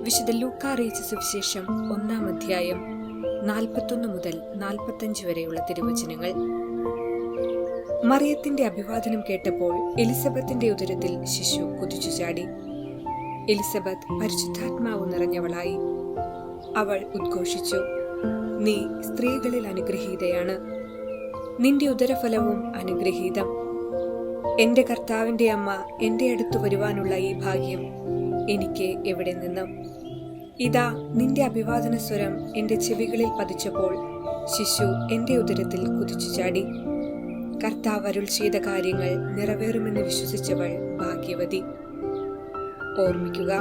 വിശുദ്ധ ലൂക്കാ അറിയിച്ച സുവിശേഷം 1-ാം അധ്യായം 41 മുതൽ 45 വരെയുള്ള തിരുവചനങ്ങൾ. മറിയത്തിന്റെ അഭിവാദനം കേട്ടപ്പോൾ എലിസബത്തിന്റെ ഉദരത്തിൽ ശിശു കുതിച്ചു ചാടി. എലിസബത്ത് പരിശുദ്ധാത്മാവ് നിറഞ്ഞവളായി. അവൾ ഉദ്ഘോഷിച്ചു, നീ സ്ത്രീകളിൽ അനുഗ്രഹീതയാണ്, നിന്റെ ഉദരഫലവും അനുഗ്രഹീതം. എന്റെ കർത്താവിന്റെ അമ്മ എന്റെ അടുത്ത് വരുവാനുള്ള ഈ ഭാഗ്യം എനിക്ക് എവിടെ നിന്നും? ഇതാ, നിന്റെ അഭിവാദന സ്വരം എന്റെ ചെവികളിൽ പതിച്ചപ്പോൾ ശിശു എന്റെ ഉദരത്തിൽ കുതിച്ചു ചാടി. കർത്താവ് അരുൾ ചെയ്ത കാര്യങ്ങൾ നിറവേറുമെന്ന് വിശ്വസിച്ചവൾ ഭാഗ്യവതി. ഓർമ്മിക്കുക,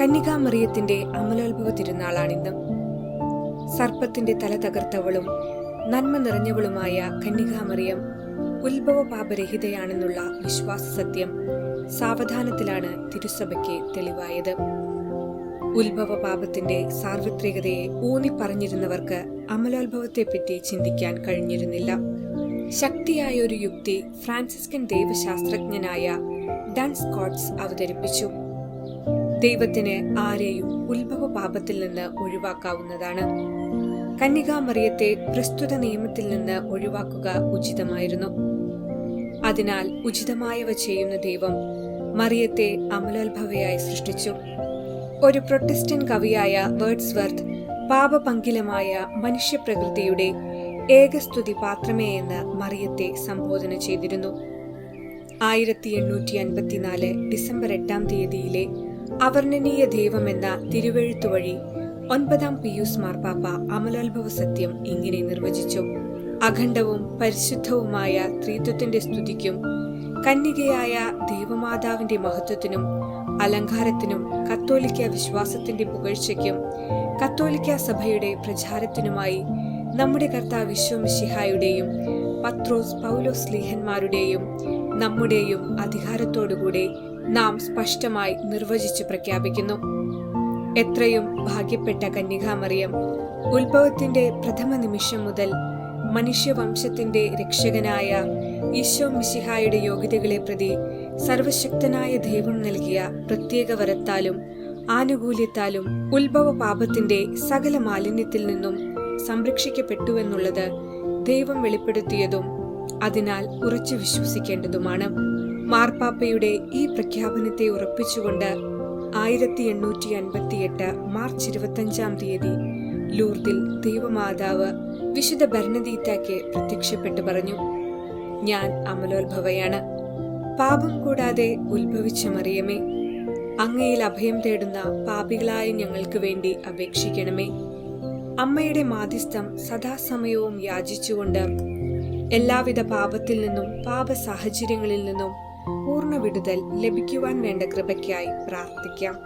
കന്യകാമറിയത്തിന്റെ അമലോത്ഭവ തിരുനാളാണിന്ന്. സർപ്പത്തിന്റെ തല തകർത്തവളും നന്മ നിറഞ്ഞവളുമായ കന്യകാമറിയം ഉത്ഭവ പാപരഹിതയാണെന്നുള്ള വിശ്വാസ സത്യം സാവധാനത്തിലാണ് തിരുസഭയ്ക്ക് തെളിവായത്. ഉത്ഭവ പാപത്തിന്റെ സാർവത്രികതയെ ഊന്നിപ്പറഞ്ഞിരുന്നവർക്ക് അമലോത്ഭവത്തെപ്പറ്റി ചിന്തിക്കാൻ കഴിഞ്ഞിരുന്നില്ല. ശക്തിയായ ഒരു യുക്തി ഫ്രാൻസിസ്കൻ ദൈവശാസ്ത്രജ്ഞനായ ഡൺ സ്കോട്ട്സ് അവതരിപ്പിച്ചു. ദൈവത്തിന് ആരെയും ഉത്ഭവ പാപത്തിൽ നിന്ന് ഒഴിവാക്കാവുന്നതാണ്. കന്യകാമറിയത്തെ പ്രസ്തുത നിയമത്തിൽ നിന്ന് ഒഴിവാക്കുക ഉചിതമായിരുന്നു. അതിനാൽ ഉചിതമായവ ചെയ്യുന്ന ദൈവം മറിയത്തെ അമലോത്ഭവയായി സൃഷ്ടിച്ചു. ഒരു പ്രൊട്ടസ്റ്റന്റ് കവിയായ വേർഡ്സ്വർത്ത് പാപപങ്കിലമായ മനുഷ്യപ്രകൃതിയുടെ ഏകസ്തുതി പാത്രമേ എന്ന് മറിയത്തെ സംബോധന ചെയ്തിരുന്നു. 1854 ഡിസംബർ 8-ാം തീയതിയിലെ അവർണ്ണനീയ ദൈവമെന്ന തിരുവെഴുത്തു വഴി 9-ാം പിയൂസ് മാർപ്പാപ്പ അമലോത്ഭവ സത്യം ഇങ്ങനെ നിർവചിച്ചു: അഖണ്ഡവും പരിശുദ്ധവുമായ ത്രിത്വത്തിന്റെ സ്തുതിക്കും കന്യകയായ ദൈവമാതാവിന്റെ മഹത്വത്തിനും അലങ്കാരത്തിനും കത്തോലിക്ക വിശ്വാസത്തിന്റെ പുകഴ്ചയ്ക്കും കത്തോലിക്ക സഭയുടെ പ്രചാരത്തിനുമായി നമ്മുടെ കർത്താവ് ഈശോ മിശിഹായുടെയും പത്രോസ് പൗലോസ് സ്ലീഹന്മാരുടെയും നമ്മുടെയും അധികാരത്തോടുകൂടെ നാം സ്പഷ്ടമായി നിർവചിച്ചു പ്രഖ്യാപിക്കുന്നു. എത്രയും ഭാഗ്യപ്പെട്ട കന്യകാമറിയം ഉത്ഭവത്തിന്റെ പ്രഥമ നിമിഷം മുതൽ മനുഷ്യവംശത്തിന്റെ രക്ഷകനായ ഈശോ മിശിഹായുടെ യോഗ്യതകളെ പ്രതി സർവശക്തനായ ദൈവം നൽകിയ പ്രത്യേക വരത്താലും ആനുകൂല്യത്താലും ഉത്ഭവ പാപത്തിന്റെ സകല മാലിന്യത്തിൽ നിന്നും സംരക്ഷിക്കപ്പെട്ടുവെന്നുള്ളത് ദൈവം വെളിപ്പെടുത്തിയതും അതിനാൽ ഉറച്ചു വിശ്വസിക്കേണ്ടതുമാണ്. മാർപ്പാപ്പയുടെ ഈ പ്രഖ്യാപനത്തെ ഉറപ്പിച്ചുകൊണ്ട് 1858 മാർച്ച് 25-ാം തീയതി ലൂർദിൽ ദൈവമാതാവ് വിശുദ്ധ ബർണദീത്തയ്ക്ക് പ്രത്യക്ഷപ്പെട്ടു പറഞ്ഞു, ഞാൻ അമലോത്ഭവയാണ്. പാപം കൂടാതെ ഉത്ഭവിച്ച മറിയമേ, അങ്ങയിൽ അഭയം തേടുന്ന പാപികളായ ഞങ്ങൾക്ക് വേണ്ടി അപേക്ഷിക്കണമേ. അമ്മയുടെ മാധ്യസ്ഥം സദാസമയവും യാചിച്ചുകൊണ്ട് എല്ലാവിധ പാപത്തിൽ നിന്നും പാപ സാഹചര്യങ്ങളിൽ നിന്നും പൂർണ്ണ വിടുതൽ ലഭിക്കുവാൻ വേണ്ട കൃപയ്ക്കായി പ്രാർത്ഥിക്കാം.